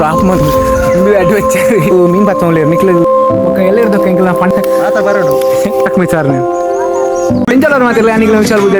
ಪೂರ ಆಫ್ ಮಾಡಿ ಅಡ್ವೆಂಚರ್ ಮೀನು ಪತ್ತೊಂದು ನಿಕ್ಲು ಎಲ್ಲ ಇರ್ದಕ್ಕೆ ಹೆಂಗಿಲ್ಲ ಪಂಟ ಆತ ಬರೋಡು ತಕ್ಕ ವಿಚಾರ ಬೆಂಚಲವ್ರು ಮಾತಿಲ್ಲ ಯಾನಿಗೆ ವಿಚಾರ ಬುದ್ಧಿ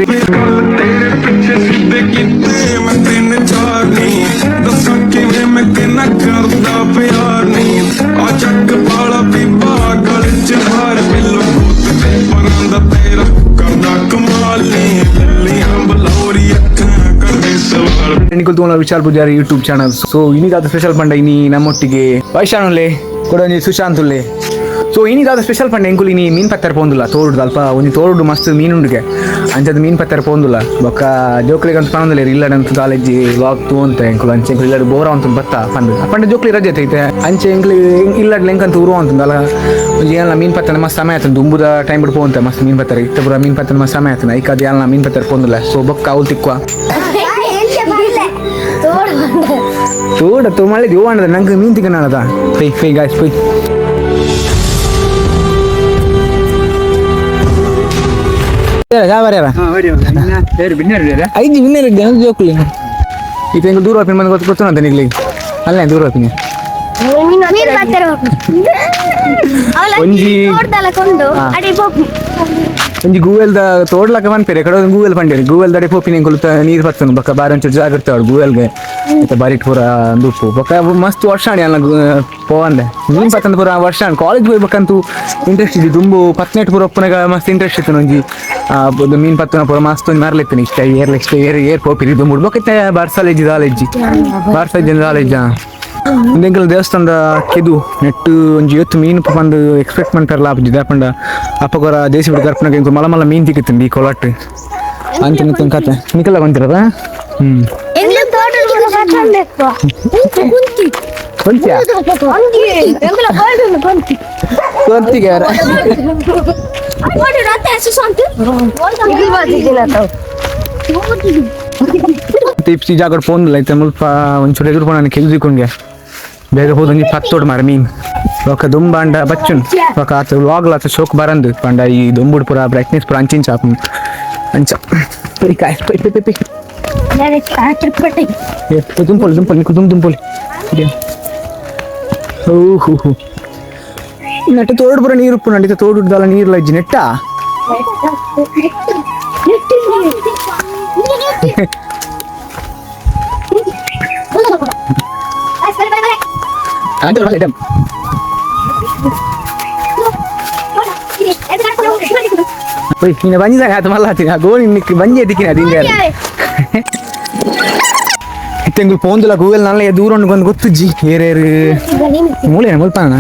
ವಿಚಾರ ಪೂಜಾರಿ ಯೂಟ್ಯೂಬ್ ಚಾನಲ್ ಸೊ ಇನ್ನಿದಾದ ಸ್ಪೆಷಲ್ ಪಂಡ ಇನಿ ನಮ್ಮೊಟ್ಟಿಗೆ ವೈಶಾನುಲ್ಲೆ ಕೊಡೊಂಜಿ ಸುಶಾಂತುಲ್ಲೆ ಸೊ ಇನ್ನಿದಾದ ಸ್ಪೆಷಲ್ ಪಂಡ ಎಂಕುಲು ಇನಿ ಮೀನು ಪತ್ತರ ಪೋಂದುಲ್ಲ ತೋರುಡು ಅಲ್ಪ ಒಂಜಿ ತೋರುಡು ಮಸ್ತ್ ಮೀನುಂಡಿಗೆ ಅಂಚದ ಮೀನು ಪತ್ತರ ಪೋಂದುಲ್ಲ ಬೊಕ್ಕ ಜೋಕ್ಲಿಗೆ ಅಂತ ಪಣಂದಿಲ್ಲ ಇಲ್ಲಡಂತ ಕಾಲೇಜಿ ವ್ಲಾಗ್ ತೂ ಅಂತ ಎಂಕುಲು ಅಂಚೆ ಎಂಕುಲು ಇಲ್ಲಡು ಬೋರ ಅಂತ ಬತ್ತ ಪಂದು ಪಂಡ ಜೋಕ್ಲಿ ರಜೆ ಐತೆ ಅಂಚೆ ಎಂಕ್ಲಿ ಇಲ್ಲಡ್ ಲೆಂಕಂತ ಉರುವ ಅಂತಂದಲ್ಲ ಒಂಜಿ ಎಲ್ಲ ಮೀನು ಪತ್ತನ ಮಸ್ತ್ ಸಮಯ ಆಯ್ತು ದುಂಬುದ ಟೈಮ್ ಬಿಡು ಪೋಂತ ಮಸ್ತ್ ಮೀನು ಪತ್ತರ ಇತ್ತ ಪುರ ಮೀನು ಪತ್ತನ ಮಸ್ತ್ ಸಮಯ ಆಯ್ತು ಐಕಾದ ಎಲ್ಲ ಮೀನು ಪತ್ತರ ಪೋಂದಿಲ್ಲ ಸೊ ಬೊಕ್ಕ ಅವ್ಲು ತಿಕ್ಕುವ ತೋಡ ತೋ ಮಳೆ ದೇವಾಣದ ನಂಗೆ ಮೀನು ತಿಕ್ಕನದ ಪೈ ಗಾಯ್ಸ್ ಪೈ ಐದು ವಿನ್ನರ್ ಜೋಕ್ಲಿ ಈಗ ಹೆಂಗೆ ದೂರ ಹೋಪಿನ ಮಂದಿ ಗೊತ್ತು ಅಂತ ನಿಗ್ಲಿ ಅಲ್ಲೇ ದೂರ ಹೋಪಿನ ಒಂಜಿ ಗೂಗಲ್ದ ತೋಡ್ಲಕ್ಕ ಮನ್ಪೇರೆ ಕಡೆ ಗೂಗಲ್ ಪಂಡೇರಿ ಗೂಗಲ್ ದಡೆ ಪೋಪಿನ ಕೊಲ್ತ ನೀರು ಬರ್ತನು ಬೊಕ್ಕ ಬಾರಿ ಒಂಚೂರು ಜಾಗ ಇರ್ತಾವಳು ಗೂಗಲ್ಗೆ ಮತ್ತೆ ಬಾರಿಟ್ ಪೂರ ದುಪ್ಪು ಬೊಕ್ಕ ಮಸ್ತ್ ವರ್ಷ ಅಲ್ಲ ಪೋವಂದೆ ಮೀನು ಪತ್ತಂದು ಪೂರ ವರ್ಷ ಕಾಲೇಜ್ ಹೋಗ್ಬೇಕಂತೂ ಇಂಟ್ರೆಸ್ಟ್ ಇದ್ದು ದುಂಬು ಪತ್ನೆಟ್ ಪೂರ ಒಪ್ಪನಾಗ ಮಸ್ತ್ ಇಂಟ್ರೆಸ್ಟ್ ಇತ್ತು ಒಂಜಿ ಮೀನು ಪತ್ತನ ಪೂರ ಮಸ್ತ್ ಒಂದು ಮರಲಿತ್ತು ಇಷ್ಟ ಏರ್ ಪೋಪಿರಿ ದುಂಬು ಬೊಕ್ಕ ಬಾರ್ಸಾಲೇಜ್ ಕಾಲೇಜ್ ಕಾಲೇಜ್ ಇಂದೆಂಕಲ್ ದೇವಸ್ಥಾನದ ಕೆದು ನೆಟ್ಟು ಒಂಜಿ ಇವತ್ತು ಮೀನು ಬಂದು ಎಕ್ಸ್ಪೆಕ್ಟ್ ಮಾಡ್ತಾರಲ್ಲ ಅಪ್ಪ ಅಪ್ಪಗೊರ ದೇಶ ಬಿಟ್ಟು ಕರ್ಪಣಕ್ಕೆ ಇಂಕೊ ಮಲ ಮೀನು ತಿಕ್ಕತ್ತಂడి ಈ ಕೊಲಾಟ್ ಅಂತ ಕತೆ ನಿಕಲ್ಲ ಬಂತಿರದ ಟಿಪ್ಸ್ ಜಾಗ ಪೋಂದಿಲ್ಲ ಐತೆ ಮುಲ್ಪ ಒಂಚೂರು ಎದುರು ನಾನು ಕೆಲ್ಸಿಕೊಂಡೆ ಬೇಗ ಹೋದಂಗೆ ಪತ್ತೋಡು ಮಾರ ಮೀನು ఒక దుంబ అండ బచ్చున్ ఒక వ్లాగ్లో అట్లా షోక్ బరందు పండ ఈ దుంబుడు పురా బ్రైట్నెస్ పురా అంచించాపు అంచా పోయి కాయ పోయి దుంపలు నీకు దుంపలు ఓహో నెట్టు తోడు పుర నీరు ఉప్పునండి తోడు దాల నీరులో ఇచ్చి నెట్టా పోయి నేను బంజి సార్ మళ్ళీ ఆ గోని నీకు బంజి ఎదికిన అది ತೆಂಗು ಪೋಂದುಲ ಗೂಗಲ್ ನಲ್ಲ ದೂರ ಕೊಂಡು ಗೊತ್ತುಜ್ಜಿ ಏರೇರು ಮೂಲೆನ ಮುಲ್ಪಾನ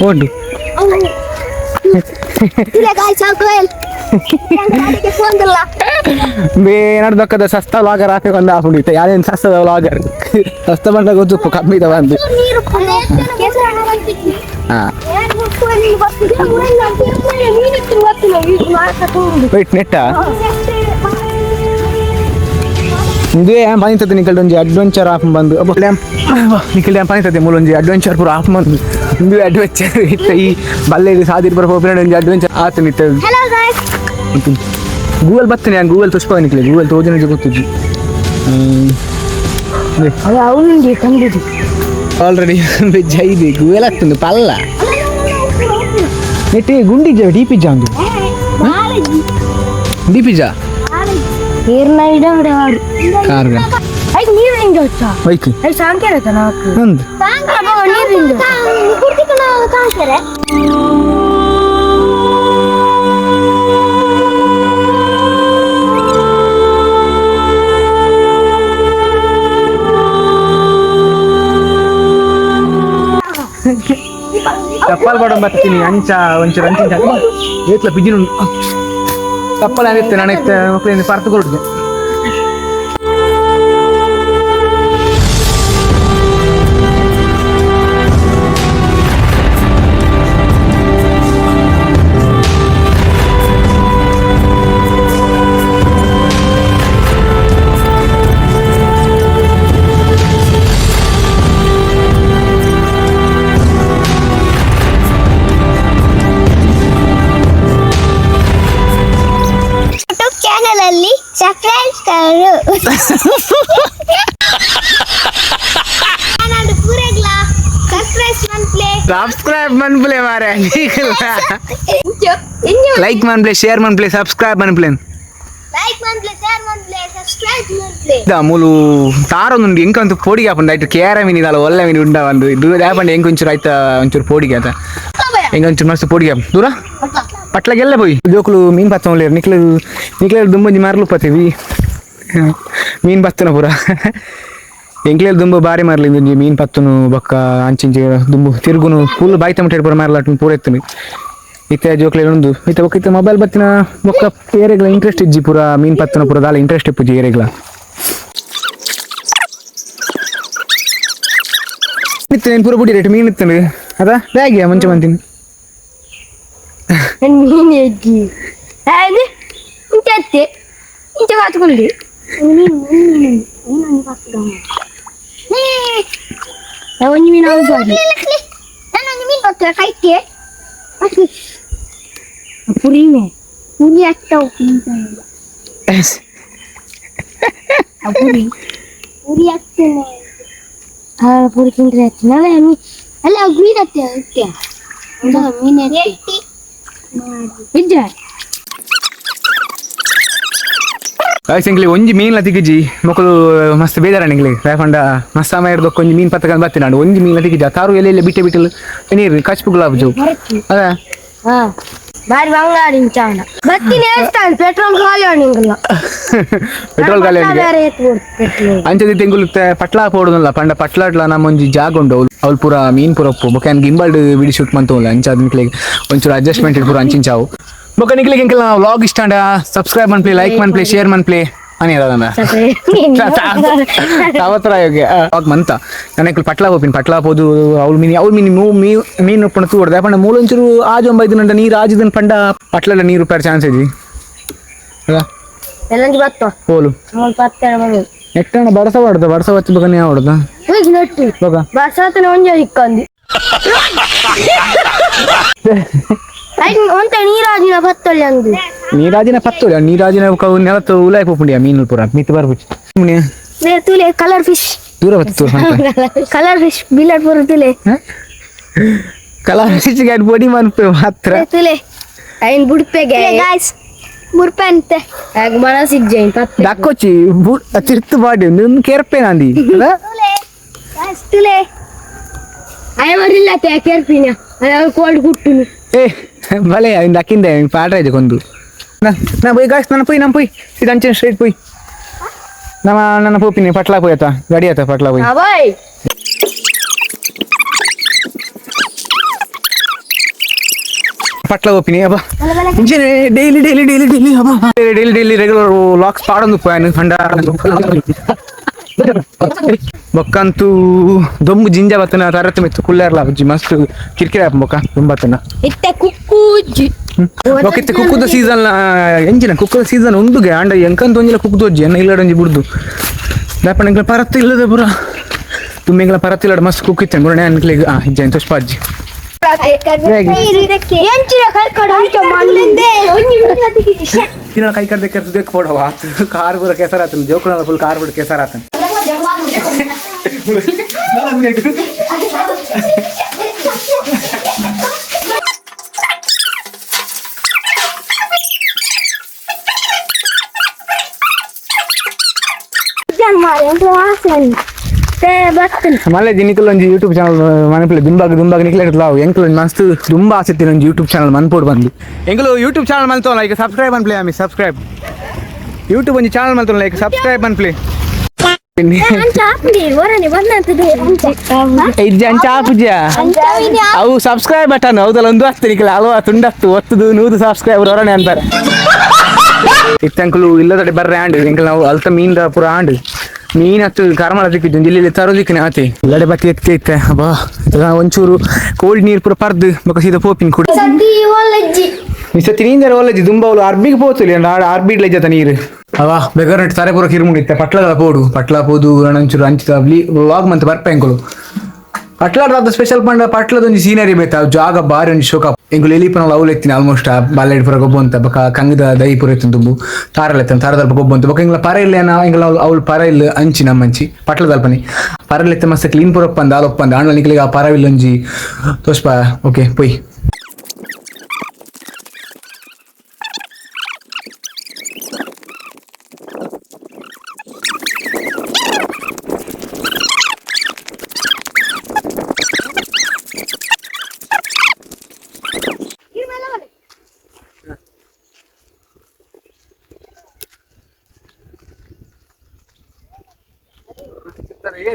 ಓಡು ಬೇನಡ್ದಕ್ಕದ ಸಸ್ತ ವ್ಲಾಗರ್ ಹಾಕಿಕೊಂಡು ಹಾಕೊಂಡಿತ್ತು ಯಾರೇನು ಸಸ್ತದ ವ್ಲಾಗರ್ ಸಸ್ತ ಬಂದ ಗೊತ್ತು ಕಮ್ಮಿದ ಬಂದು ವೆಯ್ಟ್ ನೆಟ್ಟ ಇದೇ ಪಾನಿತದೆ ನಿಕಲ್ದ ಒಂಜಿ ಅಡ್ವೆಂಚರ್ ಆಫ್ ಬಂದು ನಿಕಲ್ ಡ್ಯಾಮ್ ಪಾನಿತದೆ ಮೂಲೊಂಜಿ ಅಡ್ವೆಂಚರ್ ಪೂರ ಆಫ್ ಬಂದು ಇಂದು ಅಡ್ವೆಂಚರ್ ಇತ್ತ ಈ ಬಲ್ಲೆದು ಸಾದಿರ್ ಬರ ಹೋಗ್ಬಿಡ ಒಂಜಿ ಅಡ್ವೆಂಚರ್ ಆತ ನಿತ್ತ ಗೂಗಲ್ ಬರ್ತೇನೆ ನಾನು ಗೂಗಲ್ ತುಷ್ಪ ನಿಕ್ಲೆ ಗೂಗಲ್ ತೋಜನ ಗೊತ್ತಿದ್ದಿ ಆಲ್ರೆಡಿ ವೆಜ್ ಐದು ಗೂಗಲ್ ಆಗ್ತದೆ ಪಲ್ಲ ನೆಟ್ಟಿ ಗುಂಡಿ ಡಿ ಪಿಜ್ಜಾ ಒಂದು ಡಿ ಪಿಜ್ಜಾ ಕಾರ್ಗ ಒಂದು ತಪ್ಪಲ್ ಬಡ ಬರ್ತೀನಿ ಅಂಚ ಒಂಚೂರು ಅಂಚಿನ ಏತ್ಲ ಪಿಜಿನ ತಪ್ಪಲ್ ಆಗಿತ್ತೆ ನಾನು ಮಕ್ಕಳಿಂದ ಪಾರ್ತು ಕೊಡ್ತೀನಿ ಚಾನೆಲ್ ಅಲ್ಲಿ ಸಬ್ಸ್ಕ್ರೈಬ್ ಸಬ್ಸ್ಕ್ರೈಬ್ ಮನ್ಪ್ಲೆ ಮಾರೆ ಲೈಕ್ ಮನ್ಪ್ಲೆ ಶೇರ್ ಮನ್ಪ್ಲೆ ಸಬ್ಸ್ಕ್ರೈಬ್ ಮನ್ಪ್ಲೆ ಮೂಲು ತಾರೊಂದು ಎಂಕಂತ ಪೋಡಿಗೆ ಹಾಪಂಡು ಆಯ್ತು ಕೇರ ಮೀನು ಇದಲ್ಲ ಒಳ್ಳೆ ಮೀನು ಉಂಡ ಒಂದು ದೂರ ಹಾಪಂಡು ಹೆಂಗೆ ಒಂಚೂರು ಆಯ್ತಾ ಒಂಚೂರು ಪೋಡಿಗೆ ಆತ ಹೆಂಗೆ ಒಂಚೂರು ಮಸ್ತ್ ಪೋಡಿಗೆ ದೂರ ಪಟ್ಲಾಗೆಲ್ಲ పోయి ಜೋಕುಲು ಮೀನು ಪತ್ತ ಒಳ್ಳೆ ನಿಕ್ಲೇರು ದುಂಬಂಜಿ ಮಾರ್ಲು ಪತ್ತೀವಿ ಮೀನು ಪತ್ತನ ಪೂರ ಎಂಕ್ಲೇರು ದುಂಬು ಬಾರಿ ಮಾರ್ಲಿ ಮೀನು ಪತ್ತನು ಬೊಕ್ಕ ಅಂಚಿಂಚೆ ದುಂಬು ತಿರುಗುನು ಫುಲ್ ಬಾಯಿ ತಮಟೆ ಪೂರ ಮಾರ್ಲಾಟ ಪೂರ ಎತ್ತನಿ ಇತ್ತೆ ಜೋಕ್ಲೇರು ಉಂದು ಇತ್ತೆ ಬೊಕ್ಕ ಇತ್ತೆ ಮೊಬೈಲ್ ಬತ್ತಿನ ಬೊಕ್ಕ ಏರೆಗ್ಲ ಇಂಟ್ರೆಸ್ಟ್ ಇಜ್ಜಿ ಪೂರ ಮೀನು ಪತ್ತನ ಪೂರ ದಾಲ ಇಂಟ್ರೆಸ್ಟ್ ಇಪ್ಪುಜಿ ಏರೆಗ್ಲ ಇತ್ತೇನು ಪೂರ ಬುಡಿ ರೇಟ್ ಮೀನು ಇತ್ತಂಡು ಅದಾ ಬ್ಯಾಗಿಯಾ ಮುಂಚೆ ಬಂತೀನಿ ಮೀನು ಎಜ್ಜಿ ಅದೇ ಇಂಚೆ ಇಂಚೆ ಕಾತ್ಕೊಳ್ಳಿ ಒಂದು ಮೀನು ನಾನೊಂದು ಮೀನು ಬರ್ತಾರೆ ಕೈಕ್ಕೆ ಪುರಿಮೆ ಪುರಿ ಆಗ್ತಾವ ಪುರಿ ಆಗ್ತೇನೆ ಪುರಿ ತಿಂದ್ರೆ ಆಗ್ತೇನೆ ಅಲ್ಲ ಮೀನತ್ತೆ ಅತ್ತೆ ಮೀನು ಎಂಕ್ಲಿ ಒಂಜಿ ಮೀನ್ಲ ತಿಗಿಜಿ ಮಕ್ಕಳು ಮಸ್ತ್ ಬೇಜಾರ ಎಂಕ್ಲಿ ರಾಯಕೊಂಡ ಮಸ್ತ್ ಸಮಯ ಹಿಡ್ದೊಕ್ಕ ಒಂಜಿ ಮೀನು ಪತ್ತಕೊಂಡು ಬರ್ತೀನಿ ನಾನು ಒಂಜಿ ಮೀನ್ಲ ತಿಗಿಜಿ ಕಾರು ಎಲ್ಲ ಬಿಟ್ಟೆ ಬಿಟ್ಟಲು ನೀರು ಕಚ್ಪುಗ್ಲ ಆಬುಜು ಅದ ಬಾರಿ ಬಂಗಾರ ಇಂಚಾವನ ಬತ್ತೀನಿ ಹೇಳ್ತಾನೆ ಪೆಟ್ರೋಲ್ ಖಾಲಿ ನಿಂಗಲ್ಲ ಪೆಟ್ರೋಲ್ ಖಾಲಿ ಅಂಚದಿ ತೆಂಗುಲು ಪಟ್ಲಾ ಪೋಡುದಲ್ಲ ಪಂಡ ಪಟ್ಲಾಟ್ಲ ನಮ್ಮ ಒಂಜಿ ಜಾಗ ಉಂಡು ಅವ್ಲು ಪೂರ ಮೀನ್ ಪೂರ ಒಪ್ಪು ಬೊಕ್ಕ ಗಿಂಬಲ್ಡ್ ವಿಡಿಯೋ ಶೂಟ್ ಮಂತೋಲ್ಲ ಅಂಚಾದ ನಿಕ್ಲಿಗೆ ಒಂಚೂರು ಅಡ್ಜಸ್ಟ್ಮೆಂಟ್ ಪೂರ ಅಂಚಿಂಚಾವು ಬೊಕ್ಕ ನಿಕ್ಲಿಗೆ ಎಂಕಲ್ ನಾವು ವ್ಲಾಗ್ ಇಷ್ಟ ಸಬ್ಸ್ಕ್ರೈಬ್ ಮನ್ಪ್ಲಿ ಲೈಕ್ ಮನ್ಪ್ಲಿ ಶೇರ್ ಮನ್ಪ್ಲಿ అని అదన్న అవతరాయోగే మంత ನನಗೆ ಪಟ್ಲಾ ಹೋಪಿನ್ ಪಟ್ಲಾ ಹೋದು ಅವ್ಳು ಮೀನು ಉಪ್ಪಣ ತೂಡ್ದೆ ಪಂಡ ಮೂಲೊಂಚೂರು ಆಜು ಒಂಬೈದು ನಂಟ ನೀರು ಆಜಿದನ್ ಪಂಡ ಪಟ್ಲಲ್ಲ ನೀರು ಉಪ್ಪಾರ ಚಾನ್ಸ್ ಐತಿ ಅಲ್ಲ ಎಲ್ಲಂಜಿ ಬತ್ತ ಹೋಲು ಪತ್ತೆರ ಮಗಳು ನೆಟ್ಟಣ ಬಡಸ ಹೊಡ್ದ ಬಡಸ ಹೊಚ್ಚ ಬಗನೆ ಹೊಡ್ದ ಹೋಗಿ ನಟ್ಟಿ ಬಗ ಬಡಸತನ ಒಂಜ ಇಕ್ಕಂದಿ ಒಂತ ನೀರಾಜಿನ ಪತ್ತೊಳ್ಳಿ ಅಂದು ನೀರಾಜಿನ ಪತ್ತೊಳ್ಳಿ ನೀರಾಜಿನ ನೆಲತ್ತು ಉಲಾಯ್ ಪೋಪುಂಡಿಯ ಮೀನು ಪೂರ ಮಿತ್ ಬರ್ಬಿಟ್ಟು ತುಲೆ ಕಲರ್ ಫಿಶ್ ದೂರ ಬತ್ತು ಕಲರ್ ಫಿಶ್ ಬಿಲರ್ ಪೂರ ತುಲೆ ಕಲರ್ ಫಿಶ್ ಗೆ ಬೊಡಿ ಮನ್ಪೆ ಮಾತ್ರ ತುಲೆ ಐನ್ ಬುಡ್ಪೆಗೆ ಗಾಯ್ಸ್ ಮುರ್ಪೆ ಅಂತೆ ಆಗ ಮನಸಿಜ್ಜೈನ್ ಪತ್ತೆ ದಕ್ಕೊಚ್ಚಿ ತಿರ್ತು ಬಾಡಿ ನಿನ್ ಕೆರ್ಪೆ ನಂದಿ ತುಲೆ ಗಾಯ್ಸ್ ತುಲೆ ಅಯ ಮರಿಲ್ಲ ತೆ ಕೆರ್ಪಿನ ಅಯ ಕೋಲ್ಡ್ ಕುಟ್ಟುನು ಏ ಭಲೆ ಇಂದ ಅಕ್ಕಿಂದೆ ಪಾಡ್ರಾಯ್ದೆ ಕೊಂದು ನಾ పోయి ಗಾಯ್ಸ್ ನಾನು పోయి ಇದು ಅಂಚೆ ಸ್ಟ್ರೈಟ್ పోయి ನನ್ನ ಪೋಪಿನಿ ಪಟ್ಲಾ పోయి ಆತ ಗಾಡಿ ಆತ ಪಟ್ಲಾ పోయి ಬಾಯ್ పట్ల ఓపిని అబ్బా ఇంజన్ డైలీ అబ్బా డైలీ రెగ్యులర్ లాక్స్ పాడొందు పోయాను ఫండ ಬೊಕ್ಕಂತೂ ದೊಂಬು ಜಿಂಜ ಬತ್ತನ ತರತ್ತು ಮೆತ್ತು ಕುಲ್ಲೇರ್ಲ ಬಜ್ಜಿ ಮಸ್ತ್ ಕಿರ್ಕಿರಿ ಆಪ ಬೊಕ್ಕ ದೊಂಬತ್ತನ ಇತ್ತೆ ಕುಕ್ಕುಜ್ಜಿ ಬೊಕ್ಕಿತ್ತೆ ಕುಕ್ಕುದ ಸೀಸನ್ ಎಂಜಿನ ಕುಕ್ಕುದ ಸೀಸನ್ ಉಂದುಗೆ ಅಂಡ ಎಂಕಂತ ಒಂಜಿಲ ಕುಕ್ಕುದ ಒಜ್ಜಿ ಎನ್ನ ಇಲ್ಲಡಂಜಿ ಬಿಡ್ದು ದಾಪಣ ಎಂಕ್ಲ ಪರತ್ತು ಇಲ್ಲದೆ ಪುರ ತುಂಬೆಂಗ್ಲ ಪರತ್ತು ಇಲ್ಲಡ ಮಸ್ತ್ ಕುಕ್ಕಿತ್ತೆ ಗುರಣೆ ಅನ್ಕ್ಲಿಗೆ ಇಜ್ಜ ಎಂತ ಅಜ್ಜಿ ಕೈ ಕರ್ದೆ ಕೆರ್ದು ಕೊಡವ ಕಾರ್ ಪೂರ ಕೆಸರಾತನ್ ಜೋಕುಳ ಫುಲ್ ಕಾರ್ ಬಿಟ್ಟು ಕೆಸರಾತನ್ ಮಳೆ ದಿನಿಕಲ್ ಒಂಜಿ ಯೂಟ್ಯೂಬ್ ಚಾನಲ್ ಮನಪಿಲ್ಲ ದುಂಬಾಗ ನಿಕ್ಲಾವ್ ಎಂಕಲ್ ಮಸ್ತ್ ತುಂಬಾ ಆಸಕ್ತಿ ಒಂಜಿ ಯೂಟ್ಯೂಬ್ ಚಾನಲ್ ಮನ್ಪೋಡು ಬಂದು ಎಂಕಲು ಯೂಟ್ಯೂಬ್ ಚಾನಲ್ ಮಲ್ತೋಲ್ಲ ಈಗ ಸಬ್ಸ್ಕ್ರೈಬ್ ಅನ್ಪ್ಲೇ ಆಮಿ ಸಬ್ಸ್ಕ್ರೈಬ್ ಯೂಟ್ಯೂಬ್ ಒಂಜಿ ಚಾನಲ್ ಮಲ್ತೋಲ್ಲ ಈಗ ಸಬ್ಸ್ಕ್ರೈಬ್ ಅನ್ಪ್ಲೇ ಅವು ಸಬ್ಸ್ಕ್ರೈಬ್ ಬಟನ್ ಹೌದಲ್ಲ ಒಂದು ಹತ್ತು ನಿಕ್ಲ ಹಲವ ತುಂಡತ್ತು ಒತ್ತದು 100 ಸಬ್ಸ್ಕ್ರೈಬರ್ ಹೊರನೆ ಅಂತಾರೆ ಇತ್ತಂಕಲು ಇಲ್ಲದಡೆ ಬರ್ರೆ ಆಂಡ್ ಎಂಕಲ್ ನಾವು ಅಲ್ತ ಮೀನ್ದ ಪೂರ ಆಂಡ್ ಮೀನ್ ಹತ್ತು ಕರ್ಮಳ ಸಿಕ್ಕಿದ್ದು ಇಲ್ಲಿ ತರೋದಿಕ್ಕನೆ ಆತಿ ಇಲ್ಲಡೆ ಬತ್ತಿ ಎತ್ತೆ ಅಬ್ಬಾ ಒಂಚೂರು ಕೋಲ್ಡ್ ನೀರು ಪೂರ ಪರ್ದು ಬೊಕ್ಕ ಸೀದಾ ಪೋಪಿನ್ ಕುಡಿ ಈ ಸತಿ ನೀಂದರೆ ಒಲ್ಲಜ್ಜಿ ದುಂಬ ಅವಳು ಅರ್ಬಿಗೆ ಪೋತಲಿ ಅರ್ಬಿಡ್ಲ ಇಜ್ಜತ ನೀರು ಅವಾ ಬೇಕಾದ್ರೆ ತಾರೆ ಪೂರ ಕಿರುಮುಡಿತ್ತೆ ಪಟ್ಲದ ಪೋಡು ಪಟ್ಲ ಪೋದು ಒಂಚೂರು ಅಂಚಿದ ವ್ಲಾಗ್ ಮಂತ್ ಬರ್ಪೆ ಎಂಕಲು ಪಟ್ಲಾದ ಸ್ಪೆಷಲ್ ಪಂಡ ಪಟ್ಲದ ಒಂಜಿ ಸೀನರಿ ಬೇತ ಜಾಗ ಬಾರಿ ಒಂಜಿ ಶೋಕ ಎಂಕುಲು ಎಲಿಪನ ಅವ್ಲು ಎತ್ತಿನ ಆಲ್ಮೋಸ್ಟ್ ಆ ಬಾಲೆಡ್ ಪೂರ ಗೊಬ್ಬು ಅಂತ ಬೊಕ ಕಂಗದ ದೈ ಪೂರ ಎತ್ತಿನ ತುಂಬು ತಾರಲ್ ಎತ್ತನ ತಾರದಲ್ಪ ಗೊಬ್ಬು ಅಂತ ಬೊಕ ಎಂಗ್ಲ ಪರ ಇಲ್ಲ ಎಂಗ್ಲ ಅವ್ಲು ಪರ ಇಲ್ಲ ಅಂಚಿ ನಮ್ಮಂಚಿ ಪಟ್ಲದ ಅಲ್ಪನಿ ಪರಲ್ ಎತ್ತ ಮಸ್ತ್ ಕ್ಲೀನ್ ಪೂರ ಒಪ್ಪಂದ ಆಲ್ ಒಪ್ಪಂದ ಆಂಡ್ಲ ನಿಕ್ಲಿಗೆ ಆ ಪರವಿಲ್ಲ ಒಂಜಿ ತೋಸ್ಪ ಓಕೆ ಪೊಯ್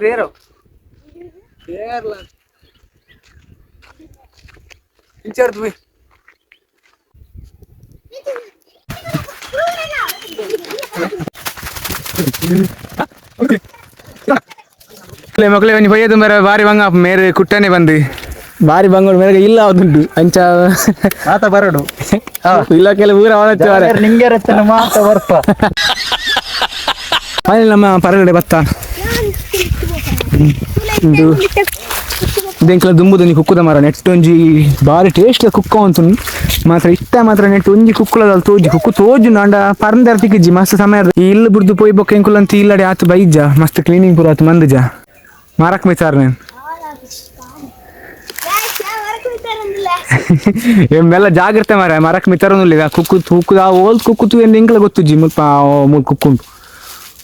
ಏರು ಏರ್ಲ ಇಂಚಾರ್ದು ಬಿ ಮಕ್ಕಳೇ ಒಂಜಿ ಪೊಯ್ಯದು ಮರ ಬಾರಿ ಬಂಗ ಮೇರೆ ಕುಟ್ಟನೆ ಬಂದು ಬಾರಿ ಬಂಗೋಡು ಮೇರೆಗೆ ಇಲ್ಲ ಅದುಂಟು ಅಂಚ ಮಾತ ಬರಡು ಇಲ್ಲ ಕೆಲವು ಊರ ಅವಳ ನಿಂಗೆ ರಚನೆ ಮಾತ ಬರ್ತ ಮನೇಲಿ ನಮ್ಮ ಪರಗಡೆ ಬತ್ತ ಇದು ಇದೆಂಕಲ ದುಂಬುದೊಂಜಿ ಕುಕ್ಕುದ ಮರ ನೆಟ್ ಒಂಜಿ ಬಾರಿ ಟೇಸ್ಟ್ ಕುಕ್ಕ ಅಂತು ಮಾತ್ರ ಇಷ್ಟ ಮಾತ್ರ ನೆಟ್ ಒಂಜಿ ಕುಕ್ಕುಲದ ತೋಜಿ ಕುಕ್ಕು ತೋಜು ನಾಂಡ ಪರಂದರ ತಿಕ್ಕಿಜ್ಜಿ ಮಸ್ತ್ ಸಮಯ ಈ ಇಲ್ಲು ಬುಡ್ದು ಪೋಯ್ ಬೊಕ್ಕ ಎಂಕುಲ ಅಂತ ಇಲ್ಲಡೆ ಆತು ಬೈಜ್ಜ ಮಸ್ತ್ ಕ್ಲೀನಿಂಗ್ ಪೂರ ಆತು ಮಂದಜ ಮಾರಕ್ ಮೇಚಾರ ನಾನು ಎಂಬೆಲ್ಲ ಜಾಗ್ರತೆ ಮಾರ ಮರಕ್ ಮಿತರನುಲ್ಲ ಕುಕ್ಕು ಕುಕ್ಕುದ ಓಲ್ ಕುಕ್ಕುತು ಎಂದು ಎಂಕಲ ಗೊತ್ತುಜ್ಜಿ ಮುಲ್ಪ ಮೂಲ್ ಕುಕ್ಕುಂಟು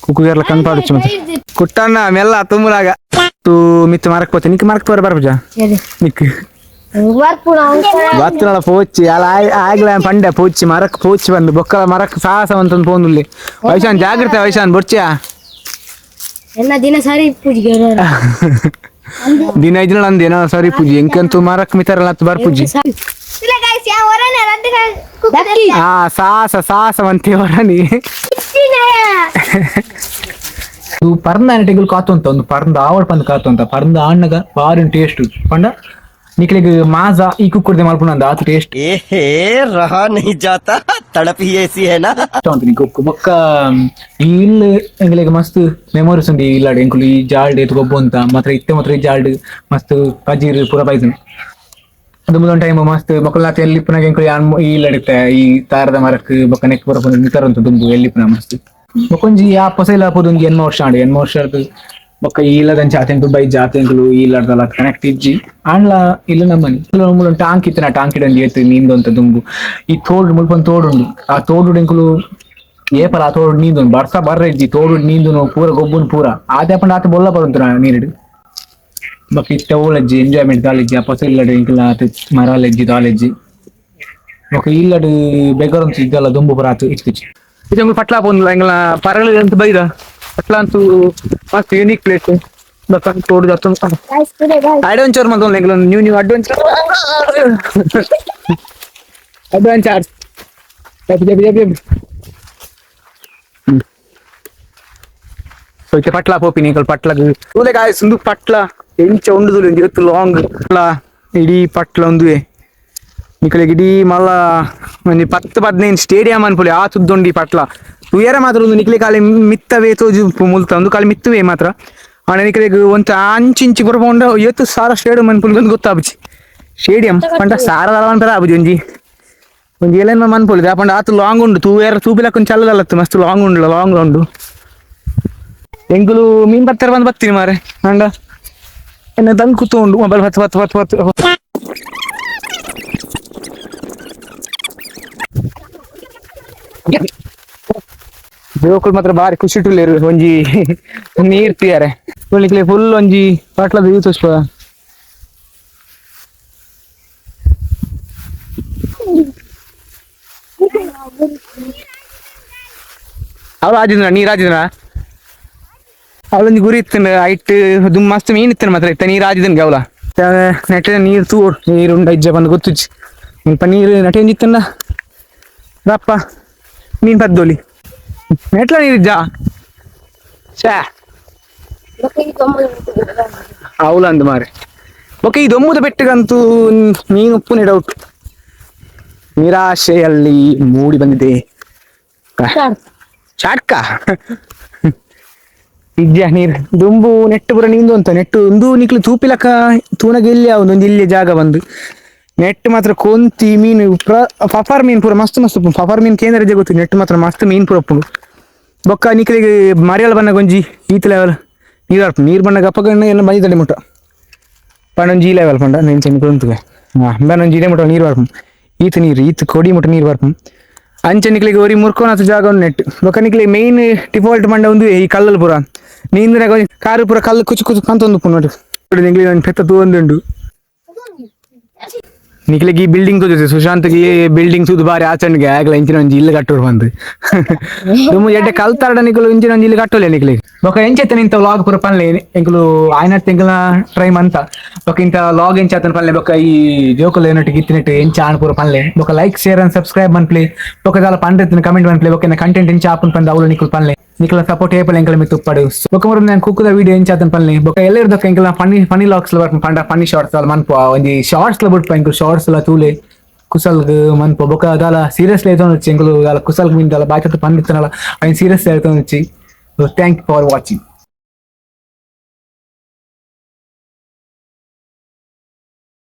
ಕುಕ್ಕುಗೆರ್ಲ ಕಣ್ಪಾಡುಚ್ಚು ಮತ್ತೆ ಕುಟ್ಟಣ್ಣ ಮೆಲ್ಲ ತುಂಬುಲಾಗ ತೂ ಮಿತ್ತ ಮರಕ್ ಪೋತೆ ನಿಕ್ ಮರಕ್ ಪೋರ ಬರ್ಬಜ ನಿಕ್ ಬತ್ತುನಳ ಪೋಚಿ ಅಲ್ಲ ಆಗ್ಲ ಪಂಡೆ ಪೋಚಿ ಮರಕ್ ಪೋಚಿ ಬಂದು ಬೊಕ್ಕಲ ಮರಕ್ ಸಾಹಸ ಅಂತ ಪೋನುಲ್ಲಿ ವೈಶಾನ್ ಜಾಗ್ರತೆ ವೈಶಾನ್ ಬೊರ್ಚಿಯಾ ದಿನ ಸರಿ ಪೂಜೆಗೆ ದಿನ ಐದಿನ ಅಂದೇನ ಸರಿ ಪೂಜಿ ಎಂಕಂತೂ ಮರಕ್ ಮಿತರಲ್ಲ ಹತ್ತು ಬರ್ ಪೂಜಿ ಹಾ ಸಾಹಸ ಅಂತೆ ಹೊರನಿ ಪರಂದ ನೆಟಿಗಳು ಕಾತು ಅಂತ ಒಂದು ಪರಂದ ಆವಡ್ ಪಂದ್ ಕಾತು ಅಂತ ಪರಂದ ಹಣ್ಣಗ ಬಾರಿ ಟೇಸ್ಟ್ ಪಂಡ ನಿಕ್ಲಿಗೆ ಮಾಜ ಈ ಕುಕ್ಕುರ್ದೆ ಮಲ್ಪುನ ಅಂದ ಆತು ಟೇಸ್ಟ್ ಏ ರಹಾ नहीं जाता तड़प ही ऐसी है ना ಅಂತ ಕುಕ್ಕು ಬೊಕ್ಕ ಇಲ್ಲಿ ಎಂಗ್ಲಿಗೆ ಮಸ್ತ್ ಮೆಮೊರೀಸ್ ಉಂಡು ಇಲ್ಲಾಡೆ ಎಂಕುಲು ಈ ಜಾಲ್ಡ್ ಎತ್ತು ಗೊಬ್ಬು ಅಂತ ಮಾತ್ರ ಇತ್ತೆ ಮಾತ್ರ ಈ ಜಾಲ್ಡ್ ಮಸ್ತ್ ಪಜೀರ್ ಪೂರ ಬೈದನು ಅದು ಮುಂದೊಂದು ಟೈಮ್ ಮಸ್ತ್ ಬೊಕ್ಕಲ ಎಲ್ಲಿಪ್ಪನಾಗ ಎಂಕುಲು ಈ ಇಲ್ಲಡಿತ್ತೆ ಈ ತಾರದ ಮರಕ್ ಬೊಕ್ಕ ನೆಕ್ ಪೂರ ಬಂದು ನಿತರ ಅಂತ ದುಂಬು ಎಲ್ಲಿಪ್ಪನ ಮಸ್ತ್ ಬೊಕೊಂಜಿ ಆ ಪೊಸೈಲ ಪೋದೊಂಜಿ ಎನ್ಮ ವರ್ಷ ಆಂಡು ಎನ್ಮ ವರ್ಷದ ಬೊಕ್ಕ ಇಲ್ಲದಂಚ ಆತೆಂಕು ಬೈ ಜಾತೆಂಕುಲು ಇಲ್ಲಡ್ದಲ್ಲ ಕನೆಕ್ಟ್ ಇಜ್ಜಿ ಆಂಡ್ಲ ಇಲ್ಲ ನಮ್ಮನಿ ಮುಳು ಟಾಂಕ್ ಇತ್ತನ ಟಾಂಕ್ ಇಡಂದಿ ಎತ್ತು ನೀಂದು ಅಂತ ದುಂಬು ಈ ತೋಡು ಮುಲ್ಪನ್ ತೋಡುಂಡು ಆ ತೋಡು ಎಂಕುಲು ಏಪಲ ಆ ತೋಡು ನೀಂದು ಬರ್ಸ ಬರ್ರ ಇಜ್ಜಿ ತೋಡು ನೀಂದು ಪೂರ ಗೊಬ್ಬುನ್ ಪೂರ ಆತೆ ಪಂಡ ಆತ ಬೊಲ್ಲ ಬರುಂತು ನೀರಿಡು ಬೊಕ್ಕ ಇಷ್ಟ ಓಲಜ್ಜಿ ಎಂಜಾಯ್ಮೆಂಟ್ ದಾಲೆಜ್ಜಿ ಆ ಪೊಸ ಇಲ್ಲಡು ಎಂಕುಲ ಆತ ಮರಾಲೆಜ್ಜಿ ದಾಲೆಜ್ಜಿ ಬೊಕ್ಕ ಇಲ್ಲಡು ಬೆಗರಂತ ಇದ್ದಲ್ಲ ದುಂಬು ಪೂರ ಆತು ಇತ್ತಿಜ್ಜಿ ಇದು ಪಟ್ಲ ಪೋನ್ಲ ಎಂಗ್ಲ ಪರಗಲ ಅಂತ ಬೈದ ಪಟ್ಲ ಅಂತೂ ಮಸ್ತ್ ಯೂನಿಕ್ ಪ್ಲೇಸ್ ಬಕ್ಕ ತೋಡು ಅಡ್ವೆಂಚರ್ ಮಾಡ್ಕೊಂಡು ಎಂಗ್ಲ ನ್ಯೂ ಅಡ್ವೆಂಚರ್ ಸೋಕೆ ಪಟ್ಲ ಪೋಪಿನಿ ಎಂಕಲ್ ಪಟ್ಲಗ್ ತೂಲೆ ಗಾಯ ಸುಂದು ಪಟ್ಲ ಎಂಚ ಉಂಡುದು ಇವತ್ತು ಲಾಂಗ್ ಪಟ್ಲ ಇಡೀ ಪಟ್ಲ ಒಂದುವೆ ನಿಕಲಿಗೆ ಇಡೀ ಮಲ್ಲ ಒಂದು 10-15 ಸ್ಟೇಡಿಯಂ ಅನ್ಪೊಲಿ ಆ ತುದ್ದೊಂಡಿ ಪಟ್ಲ ತೂಯರ ಮಾತ್ರ ಒಂದು ನಿಕ್ಲಿ ಕಾಲಿ ಮಿತ್ತವೇ ತೋಜು ಮುಲ್ತ ಒಂದು ಕಾಲಿ ಮಿತ್ತುವೆ ಮಾತ್ರ ಆಣ ನಿಕಲಿಗೆ ಒಂದು ಅಂಚಿಂಚಿ ಬರಬಹುದು ಇವತ್ತು ಸಾರ ಸ್ಟೇಡಿಯಂ ಅನ್ಪೊಲಿ ಒಂದು ಗೊತ್ತಾಬುಜಿ ಸ್ಟೇಡಿಯಂ ಪಂಡ ಸಾರದ ಅನ್ಪರ ಆಬುಜಿ ಒಂಜಿ ಏಲೇನು ಮನ್ಪೊಲಿ ಪಂಡ ಆತು ಲಾಂಗ್ ಉಂಡು ತೂಪಿಲಕ್ಕ ಒಂದು ಚಲ್ಲದಲ್ಲತ್ತು ಮಸ್ತ್ ಲಾಂಗ್ ಉಂಡು ಲಾಂಗ್ ಉಂಡು ಎಂಕುಲು ಮೀನ್ ಬತ್ತರ ಬಂದು ಬತ್ತೀನಿ ಮಾರೆ ಅಂಡ ಎನ್ನ ತಂದು ಕೂತು ಉಂಡು ಮೊಬೈಲ್ ಹತ್ತು ದೇವಕುಲ್ ಮಾತ್ರ ಬಾರಿ ಖುಷಿ ಟುಲ್ಲೇರು ಒಂಜಿ ನೀರ್ ತೀಯಾರೆ ಫುಲ್ ಒಂಜಿ ಪಾಟ್ಲದ ಯೂಸ್ ಅವ್ರು ಆದಿದ್ರ ನೀರ್ ಆದಿದ್ರ ಅವಳೊಂದು ಗುರಿ ಇತ್ತನ ಐಟ್ ದುಮ್ ಮಸ್ತ್ ಮೀನ್ ಇತ್ತನ ಮಾತ್ರ ಇತ್ತ ನೀರ್ ಆದಿದನ್ ಗವಲ ನೆಟ್ಟ ನೀರ್ ತೂರ್ ನೀರು ಉಂಡ ಇಜ್ಜ ಬಂದು ಗೊತ್ತುಜ್ಜಿ ಸ್ವಲ್ಪ ನೀರು ನಟೇಂಜಿತ್ತಂಡ ರಪ್ಪ ಮೀನ್ ಪದ್ದೋಲಿ ನೆಟ್ಲ ನೀರಿಜ್ಜ ಶಾ ಅವಲಂದು ಮಾರೆ ಓಕೆ ಈ ದೊಮ್ಮುದ ಬೆಟ್ಟಗಂತೂ ಮೀನು ಉಪ್ಪು ಡೌಟ್ ನಿರಾಶೆಯಲ್ಲಿ ಮೂಡಿ ಬಂದಿದೆ ಚಾಟ್ಕ ಇಜ್ಜ ನೀರು ದುಂಬು ನೆಟ್ಟು ಪುರ ನೀಂದು ಅಂತ ನೆಟ್ಟು ಒಂದು ನಿಕ್ಲು ತೂಪಿಲಕ್ಕ ತೂನಗೆ ಇಲ್ಲಿ ಅವನೊಂದು ಇಲ್ಲಿ ಜಾಗ ಬಂದು ನೆಟ್ ಮಾತ್ರ ಕೊಂತಿ ಮೀನು ಫಫರ್ ಮೀನ್ ಪೂರ ಮಸ್ತ್ ಮಸ್ತ್ ಉಪ್ಪು ಫಫರ್ ಮೀನ್ ಕೇಂದ್ರ ಗೊತ್ತು ನೆಟ್ ಮಾತ್ರ ಮಸ್ತ್ ಮೀನ್ ಪೂರ ಉಪ್ಪು ಬೊಕ್ಕ ನಿಕ್ಲಿಗೆ ಮರಿಯಾಳ ಬಣ್ಣ ಗೊಂಜಿ ಈತ ಲೆವೆಲ್ ನೀರು ಬರ್ಪು ನೀರು ಬಣ್ಣ ಗಪ್ಪಗಣ್ಣ ಎಲ್ಲ ಬಂದಿ ತಡೆ ಮುಟ್ಟ ಪಂಡೊಂದು ಜಿ ಲೆವೆಲ್ ಪಂಡ ನೆನ್ ಚೆನ್ನ ಕುಂತುಗೆ ಬೇನೊಂದು ಜಿಡೆ ಮುಟ್ಟ ನೀರು ಬರ್ಪು ಈತ ಕೊಡಿ ಮುಟ್ಟ ನೀರು ಬರ್ಪು ಅಂಚೆ ನಿಕ್ಲಿಗೆ ಒರಿ ಮುರ್ಕೋನಾಥ ಜಾಗ ಒಂದು ನೆಟ್ ಬೊಕ್ಕ ನಿಕ್ಲಿಗೆ ಮೇಯ್ನ್ ಡಿಫಾಲ್ಟ್ ಮಂಡ ಒಂದು ಈ ಕಲ್ಲಲ್ಲಿ ಪೂರ ನೀಂದ್ರಾಗ ಕಾರು ಪೂರ ಕಲ್ಲು ಕುಚು ಕುಚು ಅಂತ ಒಂದು ನೋಡಿ ನಿಕ್ಲಿಗೆ ಒಂದು ಪೆತ್ತ ತೂ ಒಂದುಂಡು ನಿಕ್ಲಿಗೆ ಈ ಬಿಲ್ಡಿಂಗ್ ತೋಜುತ್ತೆ ಸುಶಾಂತ್ಗೆ ಬಿಲ್ಡಿಂಗ್ ತೂದು ಬಾರಿ ಆಚರಣೆಗೆ ಆಗಲ ಇಂಚಿನ ಒಂಜಿ ಇಲ್ಲು ಕಟ್ಟೋರು ಬಂದು ಎಡ್ಡೆ ಕಲ್ತಾರಡ ನಿಕ್ಲು ಇಂಚಿನ ಒಂಜಿ ಇಲ್ಲು ಕಟ್ಟೋಲೆ ನಿಕ್ಲಿಗೆ ಬೊಕ್ಕ ಎಂಚೆತ್ತ ನಿಂತ ವ್ಲಾಗ್ ಪೂರ ಪನ್ಲೆ ಎಂಕ್ಲು ಆಯ್ನಟ್ ತಿಂಗಳ ಟ್ರೈ ಮಂತ ಬೊಕ್ಕ ಇಂತ ವ್ಲಾಗ್ ಎಂಚಾತನ ಪನ್ಲೆ ಬೊಕ್ಕ ಈ ಜೋಕುಲು ಏನೊಟ್ಟಿಗೆ ಇತ್ತಿನಟ್ಟು ಎಂಚ ಆಣ್ ಪೂರ ಪನ್ಲೆ ಬೊಕ್ಕ ಲೈಕ್ ಶೇರ್ ಅಂಡ್ ಸಬ್ಸ್ಕ್ರೈಬ್ ಮನ್ಪ್ಲೆ ಬೊಕ್ಕ ದಾಲ ಪಂಡ್ರೆತ್ತಿನ ಕಮೆಂಟ್ ಮನ್ಪ್ಲೆ ಬೊಕ್ಕ ಕಂಟೆಂಟ್ ಎಂಚ ಆಪನ್ ಪಂದ ಅವಳು ನಿಕ್ಲು ಪನ್ಲೆ ನಿಕ್ಲ ಸಪೋರ್ಟ್ ಏಪಲ್ ಎಂಕಲ ಮಿತ್ತು ಉಪ್ಪಡು ಬೊಕ್ಕ ಮರು ನಾನು ಕುಕ್ಕುದ ವಿಡಿಯೋ ಎಂಚಾತನ ಪನ್ಲೆ ಬೊಕ್ಕ ಎಲ್ಲರದೊಕ್ಕ ಎಂಕಲ ಫನಿ ಲಾಕ್ಸ್ ಪಂಡ ಫನಿ ಶಾರ್ಟ್ಸ್ ಅಲ್ಲ ಮನ್ಪು ಒಂಜಿ ಶಾರ್ಟ್ಸ್ ಬಿಟ್ಟು ಎಂಕಲು ಶಾರ್ಟ್ಸ್ ಎಲ್ಲ ತೂಲೆ ಕುಸಲ್ಗ್ ಮನ್ಪು ಬೊಕ್ಕ ದಾಲ ಸೀರಿಯಸ್ ಆಯ್ತು ಎಂಕಲು ದಾಲ ಕುಸಲ್ಗ್ ಮೀನ್ ದಾಲ ಬಾಯ್ತ ಪಂಡಿತ್ತನಲ್ಲ ಅಯ್ನ ಸೀರಿಯಸ್ ಆಯ್ತು ಥ್ಯಾಂಕ್ ಯು ಫಾರ್ ವಾಚಿಂಗ್.